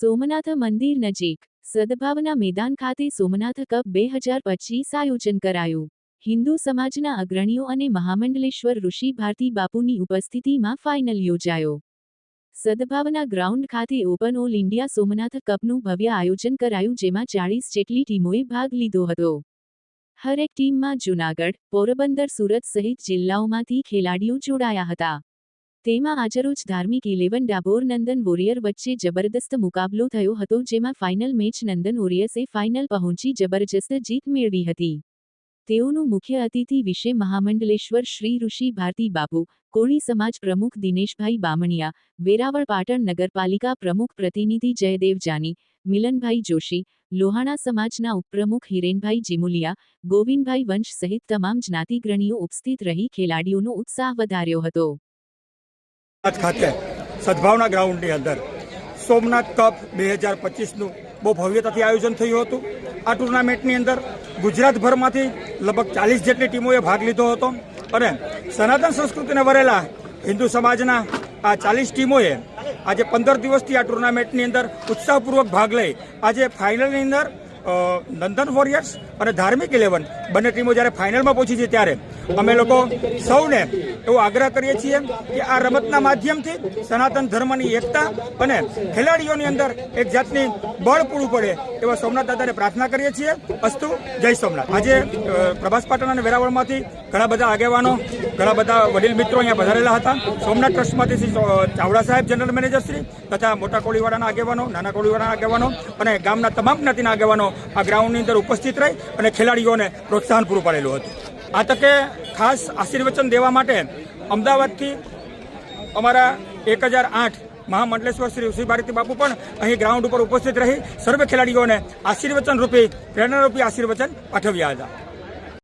સોમનાથ મંદિર નજીક સદભાવના મેદાન ખાતે સોમનાથ કપ 2025 આયોજન કરાયું। હિન્દુ સમાજના અગ્રણીઓ અને મહામંડલેશ્વર ઋષિ ભારતી બાપુની ઉપસ્થિતિમાં ફાઇનલ યોજાયો। સદભાવના ગ્રાઉન્ડ ખાતે ઓપન ઓલ ઇન્ડિયા સોમનાથ કપનું ભવ્ય આયોજન કરાયું, જેમાં 40 જેટલી ટીમોએ ભાગ લીધો હતો। હરેક ટીમમાં જૂનાગઢ, પોરબંદર, સુરત સહિત જિલ્લાઓમાંથી ખેલાડીઓ જોડાયા હતા। તેમાં આજરોજ ધાર્મિક 11 ડાબોર નંદન વોરિયર વચ્ચે જબરદસ્ત મુકાબલો થયો હતો, જેમાં ફાઇનલ મેચ નંદન વોરિયર્સે ફાઇનલ પહોંચી જબરજસ્ત જીત મેળવી હતી। તેઓનું મુખ્ય અતિથિ વિશે મહામંડલેશ્વર શ્રી ઋષિ ભારતી બાપુ, કોળી સમાજ પ્રમુખ દિનેશભાઈ બામણિયા, વેરાવળ પાટણ નગરપાલિકા પ્રમુખ પ્રતિનિધિ જયદેવ જાની, મિલનભાઈ જોશી, લોહાણા સમાજના ઉપપ્રમુખ હિરેનભાઈ જીમુલિયા, ગોવિંદભાઈ વંશ સહિત તમામ જ્ઞાતિગ્રણીઓ ઉપસ્થિત રહી ખેલાડીઓનો ઉત્સાહ વધાર્યો હતો। ખાતે સદભાવના ગ્રાઉન્ડની અંદર સોમનાથ કપ 2025નું બહુ ભવ્યતાથી આયોજન થયું હતું। આ ટુર્નામેન્ટની અંદર ગુજરાતભરમાંથી લગભગ 40 જેટલી ટીમોએ ભાગ લીધો હતો અને સનાતન સંસ્કૃતિને વરેલા હિન્દુ સમાજના આ 40 ટીમોએ આજે 15 દિવસથી આ ટુર્નામેન્ટની અંદર ઉત્સાહપૂર્વક ભાગ લઈ આજે ફાઇનલની અંદર નંદન વોરિયર્સ અને ધાર્મિક 11 બંને ટીમો જ્યારે ફાઇનલમાં પહોંચી છે ત્યારે અમે લોકો સૌને એવો આગ્રહ કરીએ છીએ કે આ રમતના માધ્યમથી સનાતન ધર્મની એકતા અને ખેલાડીઓની અંદર એક જાતની બળ પૂરું પડે એવા સોમનાથ દાદાને પ્રાર્થના કરીએ છીએ। અસ્તુ, જય સોમનાથ। આજે પ્રભાસ પાટણ અને વેરાવળમાંથી ઘણા બધા આગેવાનો, ઘણા બધા વડીલ મિત્રો અહીંયા પધારેલા હતા। સોમનાથ ટ્રસ્ટમાંથી શ્રી ચાવડા સાહેબ જનરલ મેનેજર શ્રી તથા મોટા કોળીવાડાના આગેવાનો, નાના કોળીવાડાના આગેવાનો અને ગામના તમામ જ્ઞાતિના આગેવાનો આ ગ્રાઉન્ડની અંદર ઉપસ્થિત રહી અને ખેલાડીઓને પ્રોત્સાહન પૂરું પાડેલું હતું। આ તકે ખાસ આશીર્વચન દેવા માટે અમદાવાદથી અમારા 1008 મહામંડલેશ્વર શ્રી ઋષિ ભારતી બાપુ પણ અહીં ગ્રાઉન્ડ ઉપર ઉપસ્થિત રહી સર્વે ખેલાડીઓને આશીર્વચન રૂપી, પ્રેરણારૂપી આશીર્વચન પાઠવ્યા હતા।